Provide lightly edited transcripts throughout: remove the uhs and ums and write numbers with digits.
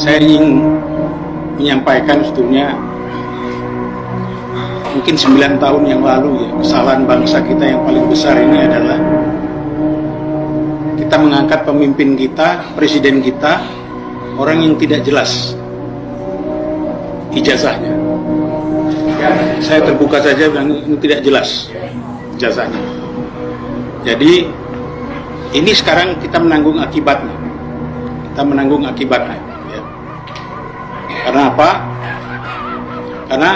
Saya ingin menyampaikan sebetulnya mungkin 9 tahun yang lalu ya, kesalahan bangsa kita yang paling besar ini adalah kita mengangkat pemimpin kita, presiden kita, orang yang tidak jelas ijazahnya. Saya terbuka saja bilang ini tidak jelas ijazahnya. Jadi ini sekarang kita menanggung akibatnya. Kita menanggung akibatnya. Ya. Karena apa? Karena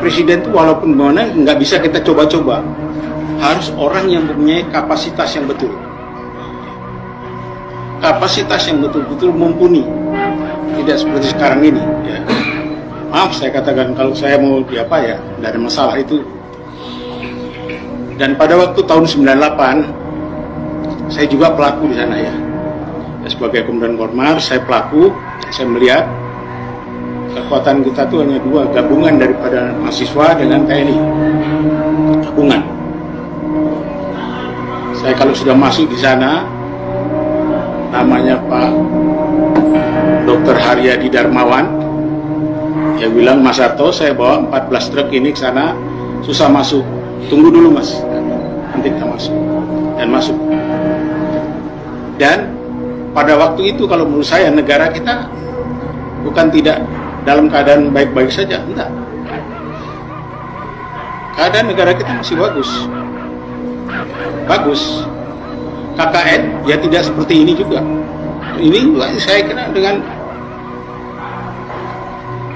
presiden itu walaupun mana nggak bisa kita coba-coba, harus orang yang mempunyai kapasitas yang betul. Kapasitas yang betul-betul mumpuni, tidak seperti sekarang ini. Ya. Maaf saya katakan kalau saya mau apa ya, tidak ada masalah itu. Dan pada waktu tahun 98, saya juga pelaku di sana ya. Sebagai Komandan Kormar, saya pelaku, saya melihat kekuatan kita itu hanya dua, gabungan daripada mahasiswa dengan TNI. Gabungan. Saya kalau sudah masuk di sana, namanya Pak Dr. Haryadi Darmawan, dia bilang, Mas Harto, saya bawa 14 truk ini ke sana, susah masuk. Tunggu dulu Mas, nanti kita masuk. Dan masuk. Dan pada waktu itu kalau menurut saya negara kita bukan tidak dalam keadaan baik-baik saja, enggak. Keadaan negara kita masih bagus. Bagus. KKN ya tidak seperti ini juga. Ini saya kira dengan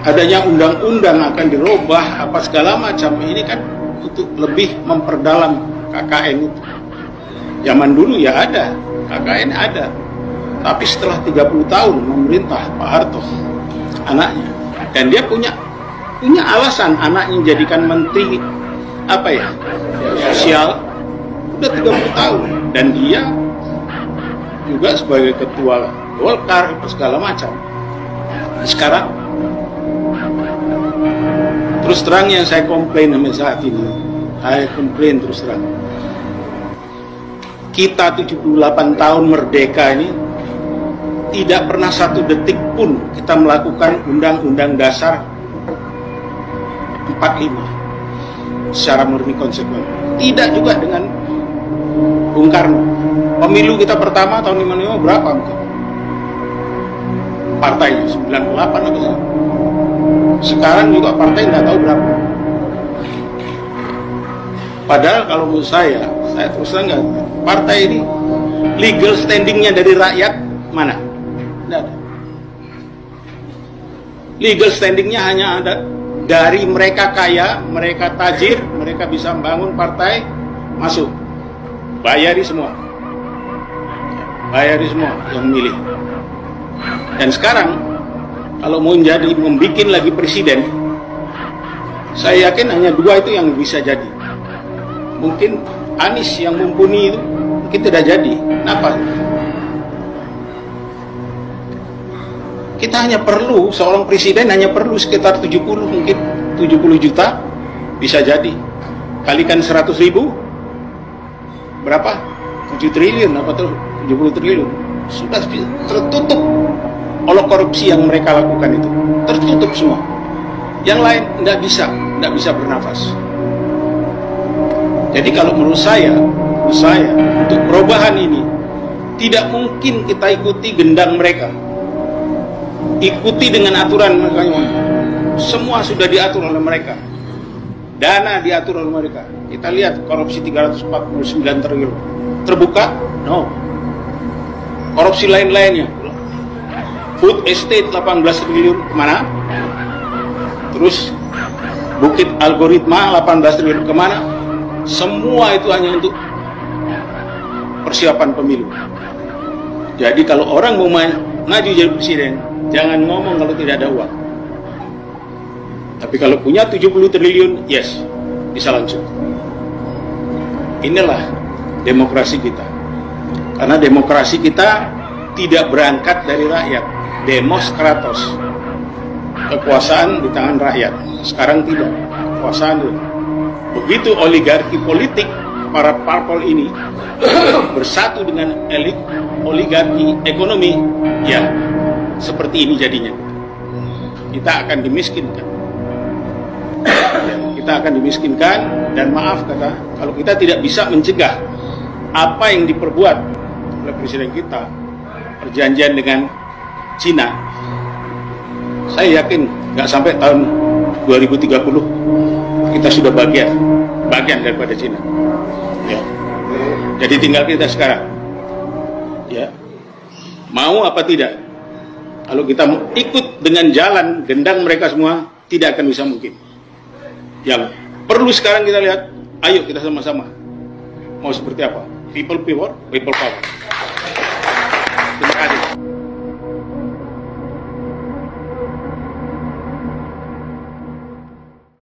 adanya undang-undang akan dirubah apa segala macam, ini kan untuk lebih memperdalam KKN itu. Zaman dulu ya ada, KKN ada. Tapi setelah 30 tahun memerintah Pak Harto, anaknya, dan dia punya alasan anaknya jadikan menteri apa ya, sosial, udah 30 tahun, dan dia juga sebagai ketua Golkar segala macam. Sekarang terus terang yang saya komplain sampai saat ini, saya komplain terus terang, kita 78 tahun merdeka ini tidak pernah satu detik pun kita melakukan Undang-Undang Dasar 45 secara murni konsekuen. Tidak juga dengan Bung Karno. Pemilu kita pertama tahun 55 berapa? Partainya 98 atau apa? Sekarang juga partai nggak tahu berapa. Padahal kalau menurut saya terus terang, partai ini legal standingnya dari rakyat mana? Tidak ada. Legal standingnya hanya ada dari mereka kaya, mereka tajir, mereka bisa membangun partai, masuk, bayari semua yang memilih. Dan sekarang kalau mau membuat lagi presiden, saya yakin hanya dua itu yang bisa jadi. Mungkin Anies yang mumpuni itu mungkin tidak jadi. Kenapa? Kita hanya perlu, seorang presiden hanya perlu sekitar 70 juta, bisa jadi. Kalikan 100.000, berapa? 7 triliun, apa tuh? 70 triliun. Sudah tertutup oleh korupsi yang mereka lakukan itu. Tertutup semua. Yang lain tidak bisa bernafas. Jadi kalau menurut saya, untuk perubahan ini, tidak mungkin kita ikuti gendang mereka. Ikuti dengan aturan mereka. Semua sudah diatur oleh mereka. Dana diatur oleh mereka. Kita lihat korupsi 349 triliun. Terbuka? No. Korupsi lain-lainnya. Food estate 18 triliun kemana? Terus Bukit Algoritma 18 triliun kemana? Semua itu hanya untuk persiapan pemilu. Jadi kalau orang mau maju jadi presiden, jangan ngomong kalau tidak ada uang. Tapi kalau punya 70 triliun, yes, bisa langsung. Inilah demokrasi kita. Karena demokrasi kita tidak berangkat dari rakyat. Demos kratos. Kekuasaan di tangan rakyat. Sekarang tidak. Kekuasaan itu. Begitu oligarki politik, para parpol ini bersatu dengan elit oligarki ekonomi, ya seperti ini jadinya. Kita akan dimiskinkan. Ya, kita akan dimiskinkan, dan maaf kata, kalau kita tidak bisa mencegah apa yang diperbuat oleh presiden kita, perjanjian dengan Cina, saya yakin nggak sampai tahun 2030 kita sudah bagian daripada Cina. Ya. Jadi tinggal kita sekarang, ya, mau apa tidak. Kalau kita ikut dengan jalan gendang mereka semua, tidak akan bisa mungkin. Yang perlu sekarang kita lihat, ayo kita sama-sama mau seperti apa. People power. Terima kasih.